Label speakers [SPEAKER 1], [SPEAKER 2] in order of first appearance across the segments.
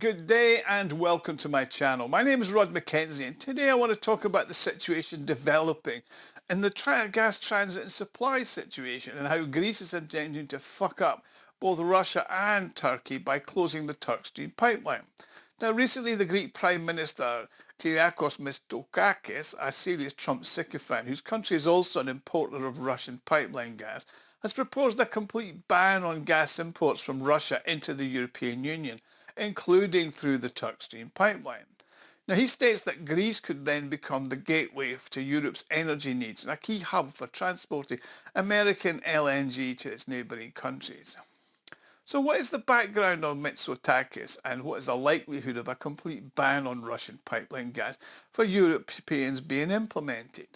[SPEAKER 1] Good day and welcome to my channel. My name is Rhod Mackenzie and today I want to talk about the situation developing in the gas transit and supply situation and how Greece is intending to fuck up both Russia and Turkey by closing the Turkstream pipeline. Now recently the Greek Prime Minister Kyriakos Mitsotakis, a serious Trump sycophant whose country is also an importer of Russian pipeline gas, has proposed a complete ban on gas imports from Russia into the European Union, including through the Turkstream pipeline. Now he states that Greece could then become the gateway to Europe's energy needs and a key hub for transporting American LNG to its neighbouring countries. So what is the background of Mitsotakis and what is the likelihood of a complete ban on Russian pipeline gas for Europeans being implemented?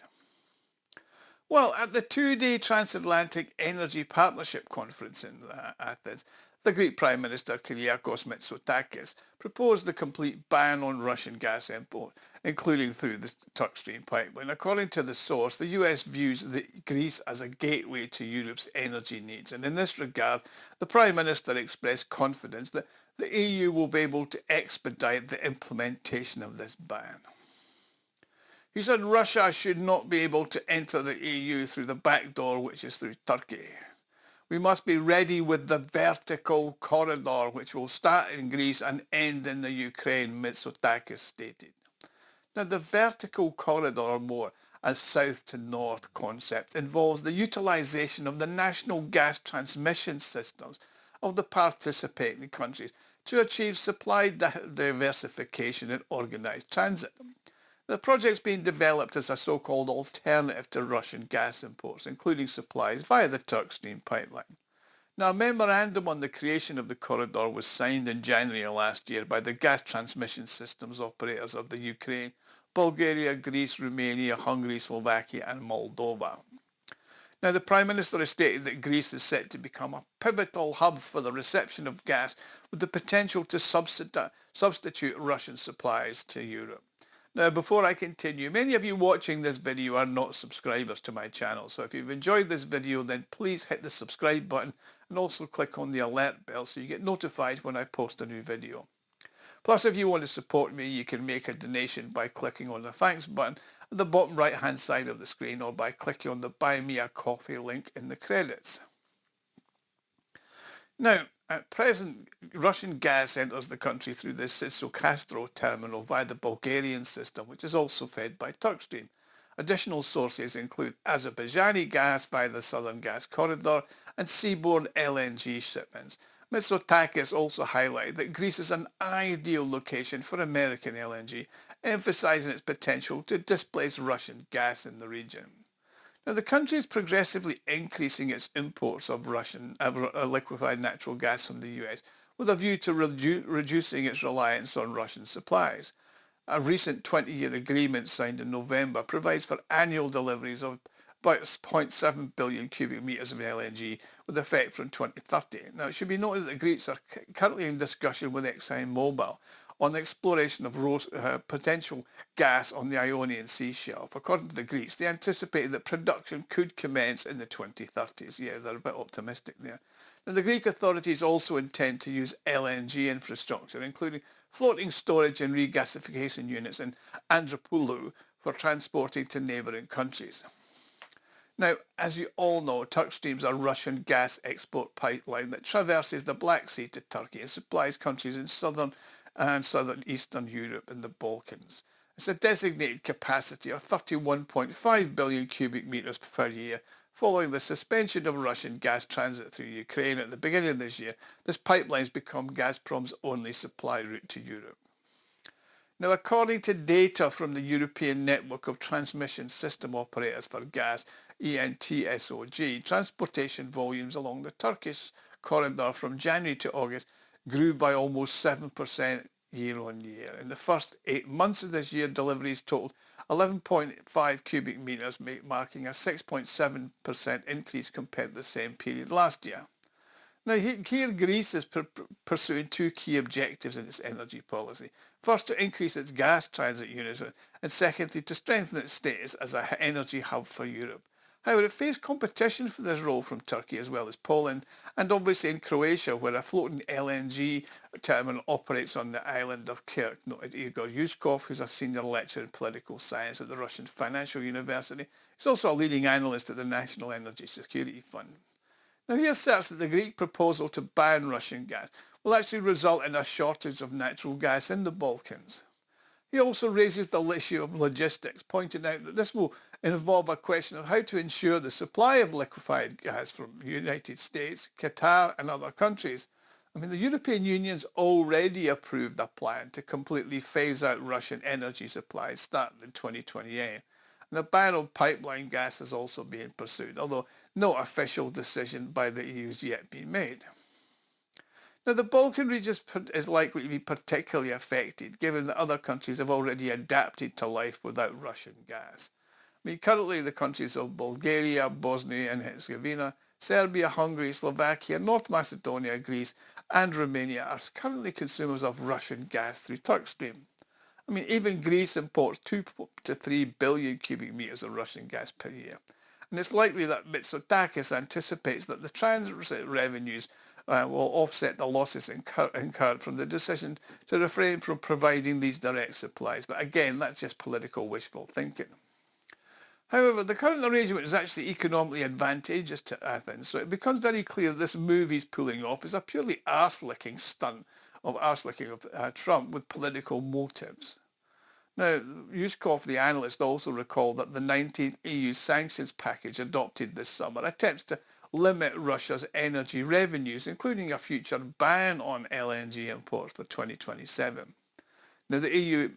[SPEAKER 1] Well, at the two-day Transatlantic Energy Partnership Conference in Athens, the Greek Prime Minister Kyriakos Mitsotakis proposed the complete ban on Russian gas import, including through the Turkstream pipeline. According to the source, the US views Greece as a gateway to Europe's energy needs, and in this regard, the Prime Minister expressed confidence that the EU will be able to expedite the implementation of this ban. He said Russia should not be able to enter the EU through the back door, which is through Turkey. We must be ready with the vertical corridor, which will start in Greece and end in the Ukraine, Mitsotakis stated. Now, the vertical corridor, or more, a south to north concept, involves the utilisation of the national gas transmission systems of the participating countries to achieve supply diversification and organised transit. The project's being developed as a so-called alternative to Russian gas imports, including supplies via the Turkstream pipeline. Now, a memorandum on the creation of the corridor was signed in January last year by the gas transmission systems operators of the Ukraine, Bulgaria, Greece, Romania, Hungary, Slovakia and Moldova. Now, the Prime Minister has stated that Greece is set to become a pivotal hub for the reception of gas with the potential to substitute Russian supplies to Europe. Now, before I continue, many of you watching this video are not subscribers to my channel, so if you've enjoyed this video, then please hit the subscribe button and also click on the alert bell so you get notified when I post a new video. Plus, if you want to support me, you can make a donation by clicking on the thanks button at the bottom right hand side of the screen or by clicking on the Buy Me a Coffee link in the credits. Now, at present, Russian gas enters the country through the SCO terminal via the Bulgarian system, which is also fed by Turkstream. Additional sources include Azerbaijani gas via the Southern Gas Corridor and seaborne LNG shipments. Mitsotakis also highlighted that Greece is an ideal location for American LNG, emphasising its potential to displace Russian gas in the region. Now, the country is progressively increasing its imports of Russian liquefied natural gas from the US with a view to reducing its reliance on Russian supplies. A recent 20-year agreement signed in November provides for annual deliveries of about 0.7 billion cubic metres of LNG with effect from 2030. Now, it should be noted that Greece are currently in discussion with ExxonMobil on the exploration of potential gas on the Ionian Sea shelf. According to the Greeks, they anticipated that production could commence in the 2030s. Yeah, they're a bit optimistic there. Now, the Greek authorities also intend to use LNG infrastructure, including floating storage and regasification units in Andropoulou for transporting to neighbouring countries. Now, as you all know, Turkstream is a Russian gas export pipeline that traverses the Black Sea to Turkey and supplies countries in southern and southeastern Europe and the Balkans. It's a designated capacity of 31.5 billion cubic metres per year. Following the suspension of Russian gas transit through Ukraine at the beginning of this year, this pipeline has become Gazprom's only supply route to Europe. Now, according to data from the European Network of Transmission System Operators for Gas, ENTSOG, transportation volumes along the Turkish corridor from January to August grew by almost 7% year on year. In the first 8 months of this year, deliveries totaled 11.5 cubic metres, marking a 6.7% increase compared to the same period last year. Now, here Greece is pursuing two key objectives in its energy policy. First, to increase its gas transit units, and secondly, to strengthen its status as an energy hub for Europe. However, it faced competition for this role from Turkey as well as Poland, and obviously in Croatia, where a floating LNG terminal operates on the island of Kirk, noted Igor Yuskov, who's a senior lecturer in political science at the Russian Financial University. He's also a leading analyst at the National Energy Security Fund. Now, he asserts that the Greek proposal to ban Russian gas will actually result in a shortage of natural gas in the Balkans. He also raises the issue of logistics, pointing out that this will involve a question of how to ensure the supply of liquefied gas from the United States, Qatar and other countries. I mean, the European Union's already approved a plan to completely phase out Russian energy supplies starting in 2028. And a ban on pipeline gas is also being pursued, although no official decision by the EU has yet been made. Now, the Balkan region is likely to be particularly affected, given that other countries have already adapted to life without Russian gas. I mean, currently the countries of Bulgaria, Bosnia and Herzegovina, Serbia, Hungary, Slovakia, North Macedonia, Greece and Romania are currently consumers of Russian gas through Turkstream. I mean, even Greece imports 2 to 3 billion cubic meters of Russian gas per year. And it's likely that Mitsotakis anticipates that the transit revenues will offset the losses incurred from the decision to refrain from providing these direct supplies. But again, that's just political wishful thinking. However, the current arrangement is actually economically advantageous to Athens, so it becomes very clear that this move he's pulling off is a purely arse-licking stunt of Trump with political motives. Now, Yuskov, the analyst, also recalled that the 19th EU sanctions package adopted this summer attempts to limit Russia's energy revenues, including a future ban on LNG imports for 2027. Now, the EU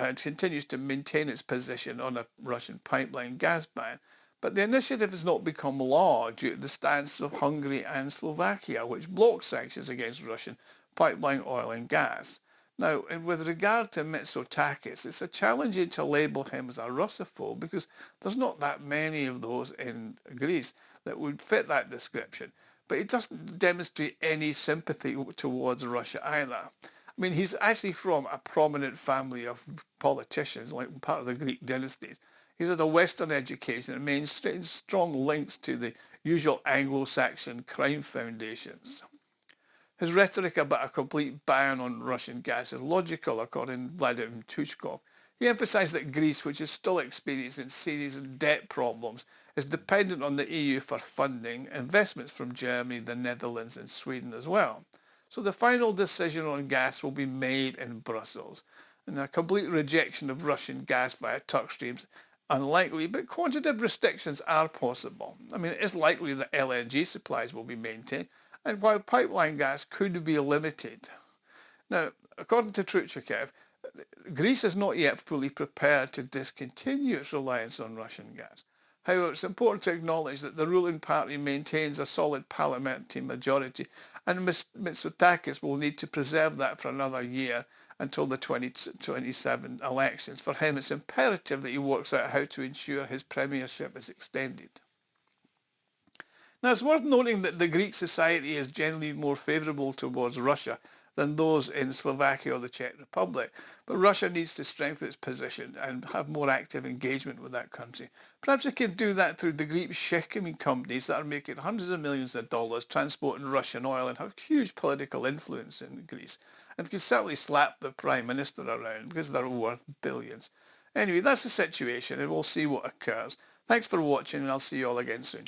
[SPEAKER 1] continues to maintain its position on a Russian pipeline gas ban, but the initiative has not become law due to the stance of Hungary and Slovakia, which block sanctions against Russian pipeline oil and gas. Now, with regard to Mitsotakis, it's a challenging to label him as a Russophobe because there's not that many of those in Greece that would fit that description. But he doesn't demonstrate any sympathy towards Russia either. I mean, he's actually from a prominent family of politicians, like part of the Greek dynasties. He's had a Western education and maintains strong links to the usual Anglo-Saxon crime foundations. His rhetoric about a complete ban on Russian gas is logical, according to Vladimir Tuchkov. He emphasised that Greece, which is still experiencing serious debt problems, is dependent on the EU for funding investments from Germany, the Netherlands and Sweden as well. So the final decision on gas will be made in Brussels. And a complete rejection of Russian gas via Turkstream unlikely, but quantitative restrictions are possible. I mean, it is likely that LNG supplies will be maintained, and while pipeline gas could be limited. Now, according to Turkstream, Greece is not yet fully prepared to discontinue its reliance on Russian gas. However, it's important to acknowledge that the ruling party maintains a solid parliamentary majority, and Mitsotakis will need to preserve that for another year until the 2027 elections. For him, it's imperative that he works out how to ensure his premiership is extended. Now, it's worth noting that the Greek society is generally more favourable towards Russia than those in Slovakia or the Czech Republic, but Russia needs to strengthen its position and have more active engagement with that country. Perhaps it can do that through the Greek shipping companies that are making hundreds of millions of dollars transporting Russian oil and have huge political influence in Greece, and can certainly slap the Prime Minister around because they're worth billions. Anyway, that's the situation, and we'll see what occurs. Thanks for watching, and I'll see you all again soon.